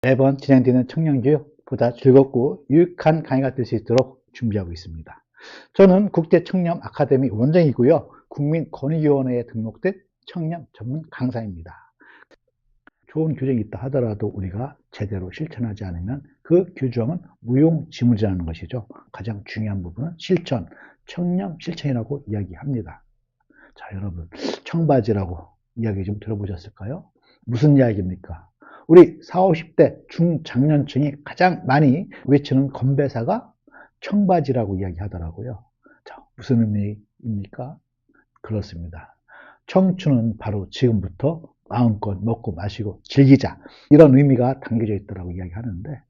매번 진행되는 청년교육 보다 즐겁고 유익한 강의가 될 수 있도록 준비하고 있습니다. 저는 국제청년 아카데미 원장이고요. 국민권익위원회에 등록된 청년 전문 강사입니다. 좋은 규정이 있다 하더라도 우리가 제대로 실천하지 않으면 그 규정은 무용지물이라는 것이죠. 가장 중요한 부분은 실천, 청년 실천이라고 이야기합니다. 자, 여러분, 청바지라고 이야기 좀 들어보셨을까요? 무슨 이야기입니까? 우리 40, 50대 중장년층이 가장 많이 외치는 건배사가 청바지라고 이야기하더라고요. 자, 무슨 의미입니까? 그렇습니다. 청춘은 바로 지금부터 마음껏 먹고 마시고 즐기자, 이런 의미가 담겨져 있다고 이야기하는데,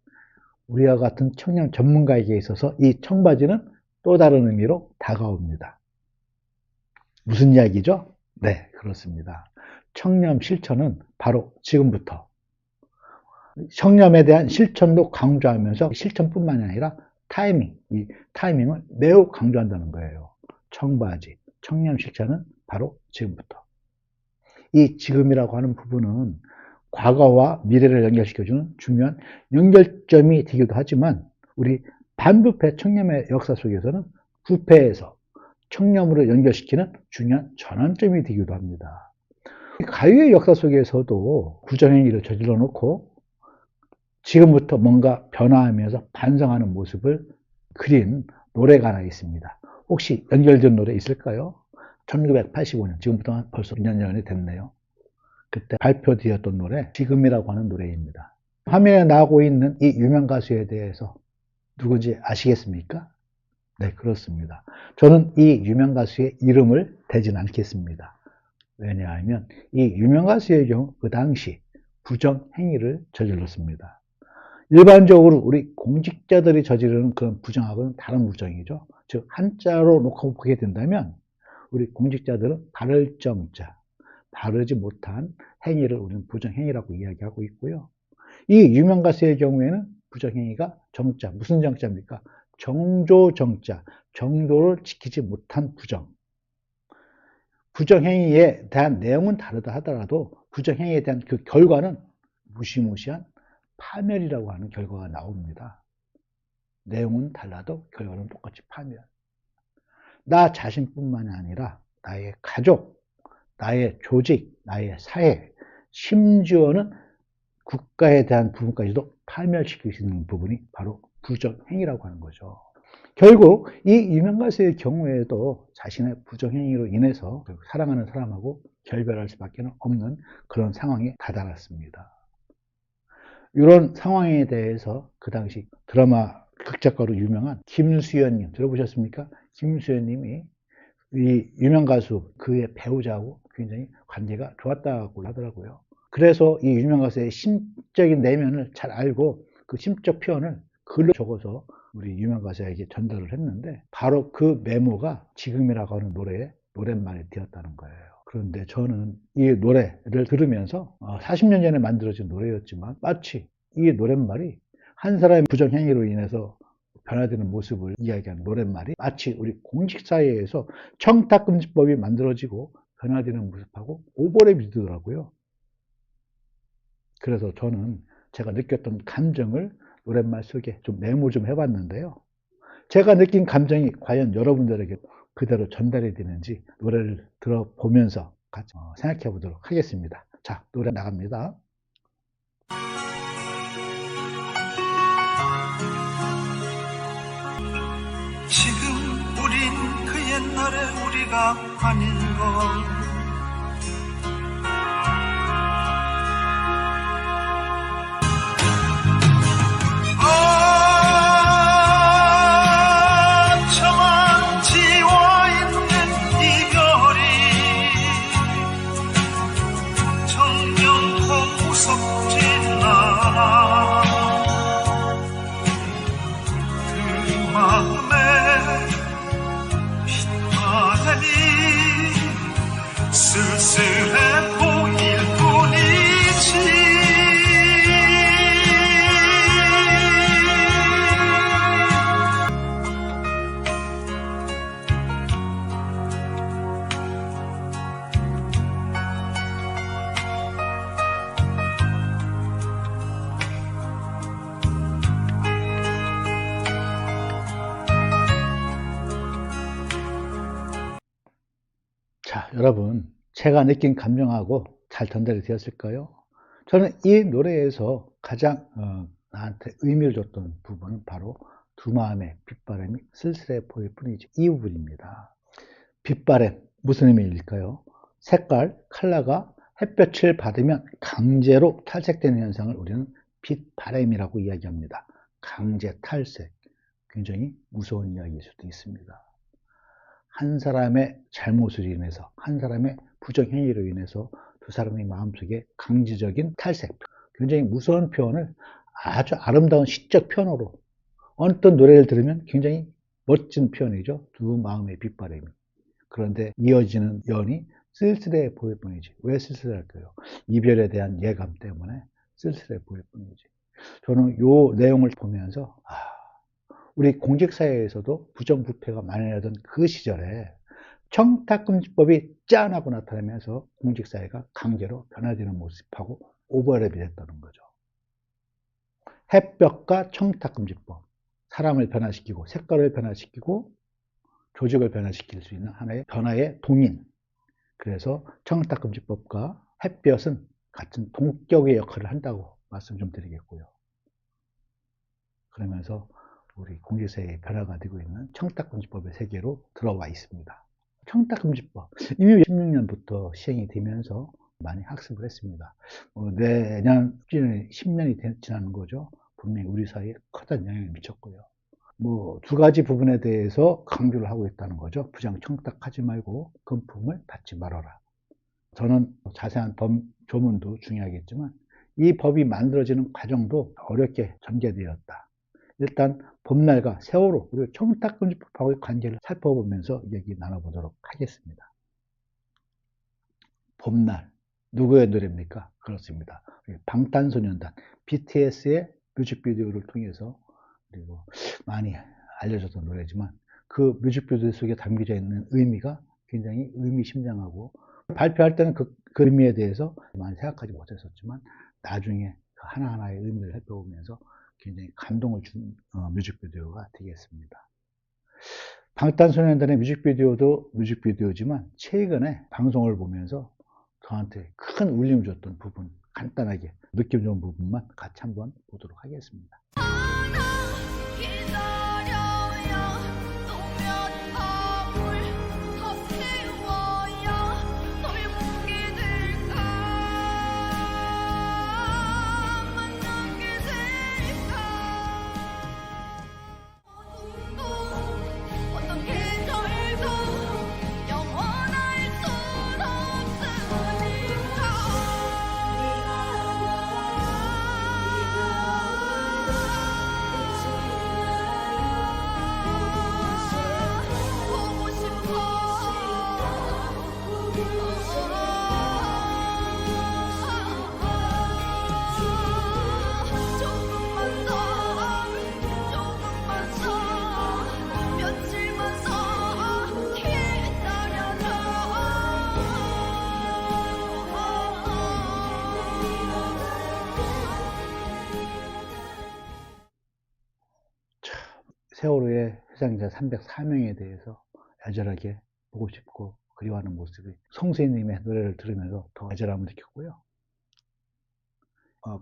우리와 같은 청년 전문가에게 있어서 이 청바지는 또 다른 의미로 다가옵니다. 무슨 이야기죠? 네, 그렇습니다. 청렴 실천은 바로 지금부터 청렴에 대한 실천도 강조하면서 실천뿐만이 아니라 타이밍, 이 타이밍을 매우 강조한다는 거예요. 청바지, 청렴 실천은 바로 지금부터. 이 지금이라고 하는 부분은 과거와 미래를 연결시켜주는 중요한 연결점이 되기도 하지만, 우리 반부패 청렴의 역사 속에서는 부패에서 청렴으로 연결시키는 중요한 전환점이 되기도 합니다. 가요의 역사 속에서도 부정행위를 저질러 놓고 지금부터 뭔가 변화하면서 반성하는 모습을 그린 노래가 하나 있습니다. 혹시 연결된 노래 있을까요? 1985년, 지금부터 벌써 2년 전이 됐네요. 그때 발표되었던 노래, 지금이라고 하는 노래입니다. 화면에 나오고 있는 이 유명 가수에 대해서 누군지 아시겠습니까? 네, 그렇습니다. 저는 이 유명 가수의 이름을 대진 않겠습니다. 왜냐하면 이 유명 가수의 경우 그 당시 부정행위를 저질렀습니다. 일반적으로 우리 공직자들이 저지르는 그런 부정하고는 다른 부정이죠. 즉, 한자로 놓고 보게 된다면 우리 공직자들은 바를 정자, 바르지 못한 행위를 우리는 부정행위라고 이야기하고 있고요. 이 유명 가수의 경우에는 부정행위가 정자, 무슨 정자입니까? 정조정자, 정도를 지키지 못한 부정. 부정행위에 대한 내용은 다르다 하더라도 부정행위에 대한 그 결과는 무시무시한 파멸이라고 하는 결과가 나옵니다. 내용은 달라도 결과는 똑같이 파멸. 나 자신뿐만 아니라 나의 가족, 나의 조직, 나의 사회, 심지어는 국가에 대한 부분까지도 파멸시킬 수 있는 부분이 바로 부정행위라고 하는 거죠. 결국 이 유명 가수의 경우에도 자신의 부정행위로 인해서 사랑하는 사람하고 결별할 수밖에 없는 그런 상황에 다다랐습니다. 이런 상황에 대해서 그 당시 드라마 극작가로 유명한 김수현님 들어보셨습니까? 김수현님이 이 유명 가수 그의 배우자하고 굉장히 관계가 좋았다고 하더라고요. 그래서 이 유명 가수의 심적인 내면을 잘 알고 그 심적 표현을 글로 적어서 우리 유명 가수에게 전달을 했는데, 바로 그 메모가 지금이라고 하는 노래의 노랫말이 되었다는 거예요. 그런데 저는 이 노래를 들으면서 40년 전에 만들어진 노래였지만 마치 이 노랫말이 한 사람의 부정행위로 인해서 변화되는 모습을 이야기하는 노랫말이 마치 우리 공직사회에서 청탁금지법이 만들어지고 변화되는 모습하고 오버랩이 되더라고요. 그래서 저는 제가 느꼈던 감정을 노랫말 속에 좀 메모 좀 해봤는데요. 제가 느낀 감정이 과연 여러분들에게 그대로 전달이 되는지 노래를 들어보면서 같이 생각해 보도록 하겠습니다. 자, 노래 나갑니다. 지금 우린 그 옛날의 우리가 아닌 걸 여러분, 제가 느낀 감정하고 잘 전달이 되었을까요? 저는 이 노래에서 가장 나한테 의미를 줬던 부분은 바로 두 마음의 빗바람이 쓸쓸해 보일 뿐이지, 이 부분입니다. 빗바람, 무슨 의미일까요? 색깔, 컬러가 햇볕을 받으면 강제로 탈색되는 현상을 우리는 빗바람이라고 이야기합니다. 강제 탈색, 굉장히 무서운 이야기일 수도 있습니다. 한 사람의 잘못으로 인해서, 한 사람의 부정행위로 인해서 두 사람의 마음속에 강제적인 탈색, 굉장히 무서운 표현을 아주 아름다운 시적 표현으로, 어떤 노래를 들으면 굉장히 멋진 표현이죠. 두 마음의 빗바람이. 그런데 이어지는 연이 쓸쓸해 보일 뿐이지. 왜 쓸쓸할까요? 이별에 대한 예감 때문에 쓸쓸해 보일 뿐이지. 저는 이 내용을 보면서 우리 공직사회에서도 부정부패가 만연하던 그 시절에 청탁금지법이 짠하고 나타나면서 공직사회가 강제로 변화되는 모습하고 오버랩이 됐다는 거죠. 햇볕과 청탁금지법, 사람을 변화시키고 색깔을 변화시키고 조직을 변화시킬 수 있는 하나의 변화의 동인. 그래서 청탁금지법과 햇볕은 같은 동격의 역할을 한다고 말씀 좀 드리겠고요. 그러면서 우리 공직사회의 변화가 되고 있는 청탁금지법의 세계로 들어와 있습니다. 청탁금지법, 이미 16년부터 시행이 되면서 많이 학습을 했습니다. 내년 10년이 지나는 거죠. 분명히 우리 사회에 커다란 영향을 미쳤고요. 두 가지 부분에 대해서 강조를 하고 있다는 거죠. 부당 청탁하지 말고 금품을 받지 말아라. 저는 자세한 법 조문도 중요하겠지만 이 법이 만들어지는 과정도 어렵게 전개되었다. 일단 봄날과 세월호, 그리고 청탁금지법하고의 관계를 살펴보면서 얘기 나눠보도록 하겠습니다. 봄날, 누구의 노래입니까? 그렇습니다. 방탄소년단 BTS의 뮤직비디오를 통해서 그리고 많이 알려졌던 노래지만 그 뮤직비디오 속에 담겨져 있는 의미가 굉장히 의미심장하고, 발표할 때는 그 의미에 대해서 많이 생각하지 못했었지만 나중에 하나하나의 의미를 살펴보면서 굉장히 감동을 준 뮤직비디오가 되겠습니다. 방탄소년단의 뮤직비디오도 뮤직비디오지만 최근에 방송을 보면서 저한테 큰 울림을 줬던 부분, 간단하게 느낌 좋은 부분만 같이 한번 보도록 하겠습니다. 세월호의 희생자 304명에 대해서 애절하게 보고 싶고 그리워하는 모습이 송수희님의 노래를 들으면서 더 애절함을 느꼈고요.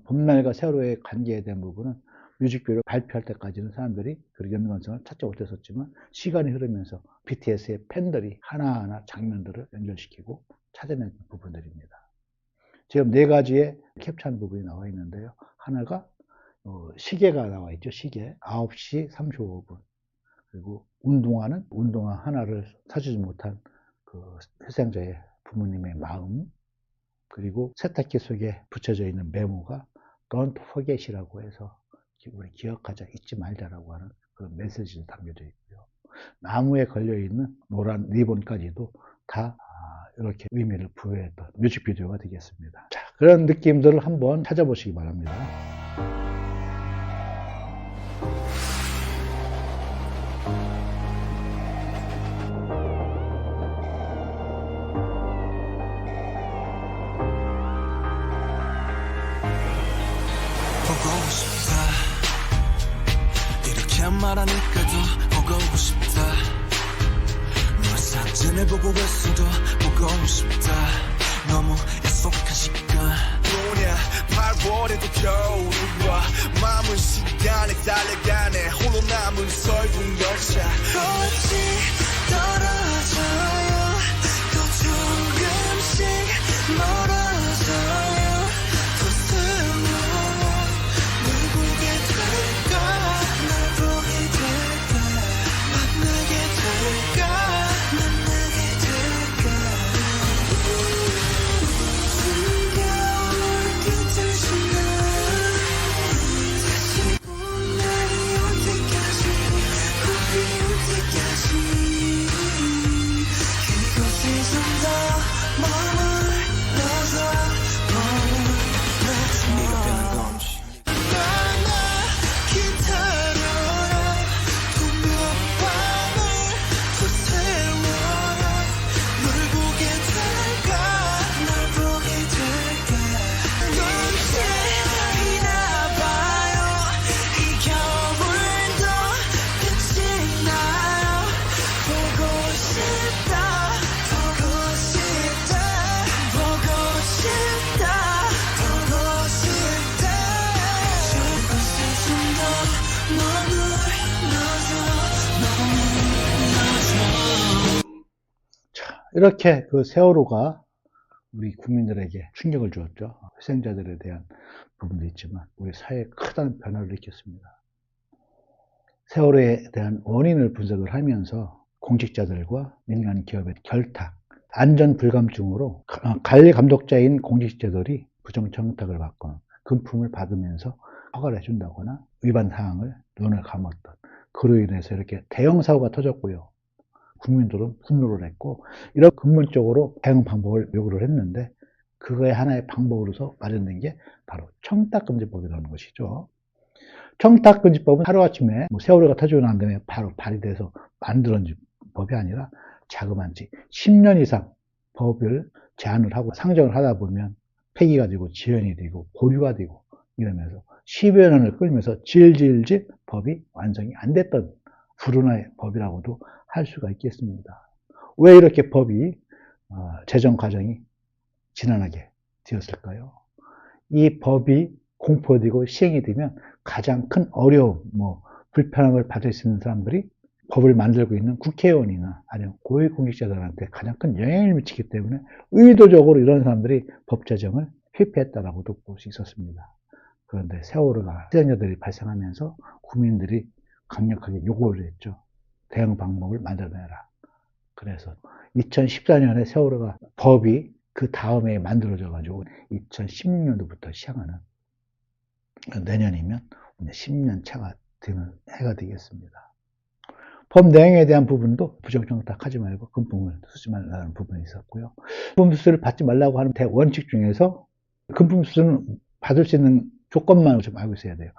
봄날과 세월호의 관계에 대한 부분은 뮤직비디오를 발표할 때까지는 사람들이 그 연관성을 찾지 못했었지만 시간이 흐르면서 BTS의 팬들이 하나하나 장면들을 연결시키고 찾아낸 부분들입니다. 지금 4가지의 캡처한 부분이 나와 있는데요. 하나가 시계가 나와 있죠. 시계 9시 35분. 그리고 운동화 하나를 사주지 못한 그 희생자의 부모님의 마음, 그리고 세탁기 속에 붙여져 있는 메모가 Don't forget이라고 해서 우리 기억하자, 잊지 말자라고 하는 그런 메시지도 담겨져 있고요. 나무에 걸려있는 노란 리본까지도 다 이렇게 의미를 부여했던 뮤직비디오가 되겠습니다. 자, 그런 느낌들을 한번 찾아보시기 바랍니다. 보고 싶다 이렇게 말하니까 더 보고 싶다. 너의 사진을 보고 있어도 보고 싶다. 너무 약속한 시간 뭐냐 8월에도 겨울이 와 마음은 시간에 달려가네 홀로 남은 설국 열차 꽃이 떨어져요 또 조금씩 멀어져요 또 스물러 널 보게 될까 날 보게 될까 만나게 될까 만나게 될까 숨겨올 끝을 지나 다시 봄 날이 올 때까지 봄이 올 때까지 그곳에 좀 더 머물러서 네가 변한 건지 나나 기다려라 또 몇 밤을 더 세워라 널 보게 될까 날 보게 될까 언제나 봐요 이 겨울도 끝이 나요 보고 싶다 보고 싶다 보고 싶다 보고 싶다 저곳에 좀 더 머물러서 자, 이렇게 그 세월호가 우리 국민들에게 충격을 주었죠. 희생자들에 대한 부분도 있지만 우리 사회에 크다는 변화를 일으켰습니다. 세월호에 대한 원인을 분석을 하면서 공직자들과 민간 기업의 결탁, 안전 불감증으로 관리 감독자인 공직자들이 부정청탁을 받거나 금품을 받으면서 허가를 해준다거나 위반 사항을 눈을 감았던 그로 인해서 이렇게 대형 사고가 터졌고요. 국민들은 분노를 했고 이런 근본적으로 대응 방법을 요구를 했는데 그거의 하나의 방법으로서 마련된 게 바로 청탁금지법이라는 것이죠. 청탁금지법은 하루아침에 세월호가 터지고 난 다음에 바로 발의돼서 만들어진 법이 아니라 자그마치 10년 이상 법을 제안을 하고 상정을 하다 보면 폐기가 되고 지연이 되고 보류가 되고 이러면서 10여 년을 끌면서 질질질 법이 완성이 안 됐던 불운의 법이라고도 할 수가 있겠습니다. 왜 이렇게 법이 제정 과정이 지난하게 되었을까요? 이 법이 공포되고 시행이 되면 가장 큰 어려움, 불편함을 받을 수 있는 사람들이 법을 만들고 있는 국회의원이나 아니면 고위공직자들한테 가장 큰 영향을 미치기 때문에 의도적으로 이런 사람들이 법 제정을 회피했다라고도 볼 수 있었습니다. 그런데 세월호가 희생자들이 발생하면서 국민들이 강력하게 요구를 했죠. 대응 방법을 만들어내라. 그래서 2014년에 세월호가 법이 그 다음에 만들어져 가지고 2016년도부터 시행하는 내년이면 10년 차가 되는 해가 되겠습니다. 법 내용에 대한 부분도 부정청탁하지 말고 금품을 쓰지 말라는 부분이 있었고요. 금품 수수를 받지 말라고 하는 대원칙 중에서 금품 수수는 받을 수 있는 조건만 좀 알고 있어야 돼요.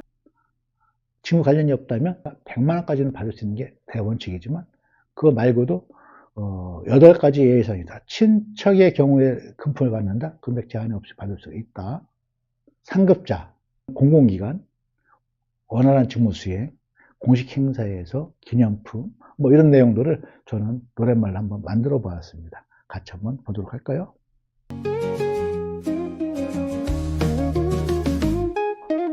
직무 관련이 없다면 100만 원까지는 받을 수 있는 게 대원칙이지만 그거 말고도 8가지 예외사항이 다. 친척의 경우에 금품을 받는다. 금액 제한이 없이 받을 수 있다. 상급자, 공공기관, 원활한 직무 수행, 공식 행사에서 기념품 이런 내용들을 저는 노랫말로 한번 만들어 보았습니다. 같이 한번 보도록 할까요?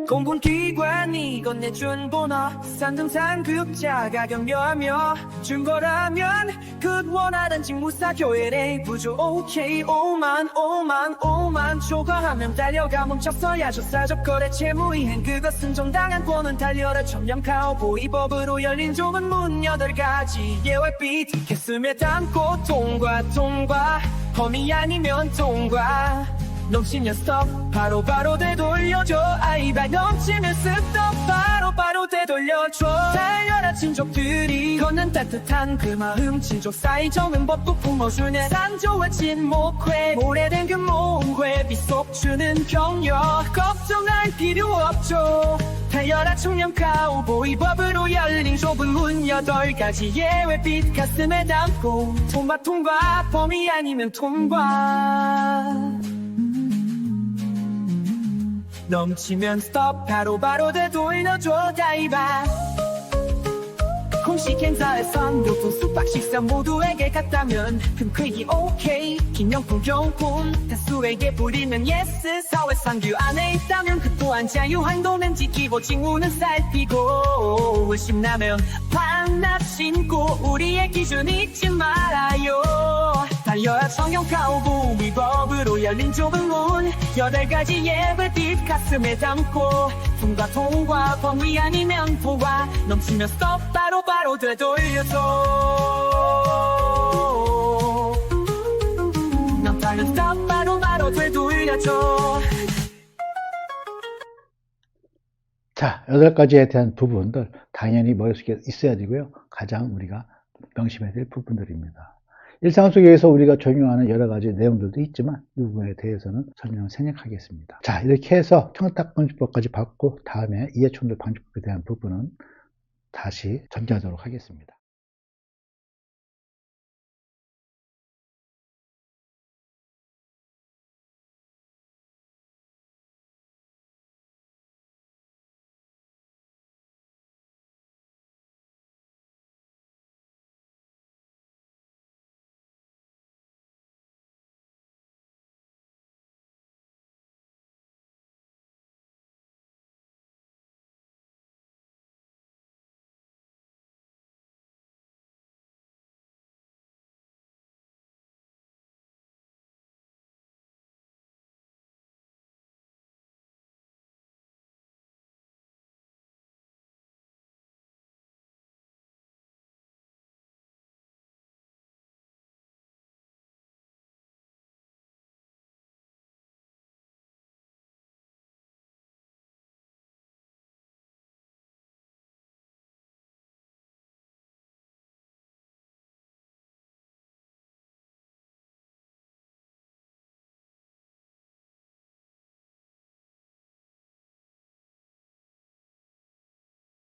공공기관이 건네준 번호 산등산 급자가 격려하며 준 거라면 그 원하던 직무사 교회에 부조 오케이 5만 초과하면 달려가 멈췄어야 조사적 거래 채무이행 그것은 정당한 권은 달려라 청렴 카우보이법으로 열린 좁은 문 8가지 예외빛 개슴에 담고 통과 험이 아니면 통과 넘치면 스톱 바로 되돌려줘 아이발 넘치면 스톱 바로 되돌려줘 달려라 친족들이 걷는 따뜻한 그 마음 친족 사이 정은 법도 품어주네 산조와 친목회 오래된 그 모회 빗속 주는 격려 걱정할 필요 없죠 달려라 청렴 카우보이 법으로 열린 좁은 문 8가지 예외빛 가슴에 담고 통과 범위 아니면 통과 넘치면 스톱 바로 되돌려줘 다이바 공식 행사에선 교통 숙박 식사 모두에게 갔다면 흔쾌히 오케이 기념품 경품 다수에게 뿌리면 예스 사회상 규 안에 있다면 그 또한 자유한도는 지키고 징후는 살피고 의심나면 반납 신고 우리의 기준 잊지 말아요 달려야 청년 가오고 위법으로 열린 좁은 문 8가지 예배 뒷 가슴에 담고 통과 통과 범위 아니면 도와 넘치면 스톱 바로 되돌려줘 남다른 스톱 바로 되돌려줘 자, 8가지에 대한 부분들 당연히 머릿속에 있어야 되고요. 가장 우리가 명심해야 될 부분들입니다. 일상 속에서 우리가 적용하는 여러 가지 내용들도 있지만 이 부분에 대해서는 설명을 생략하겠습니다. 자, 이렇게 해서 청탁방지법까지 받고 다음에 이해충돌 방지법에 대한 부분은 다시 전개하도록 하겠습니다.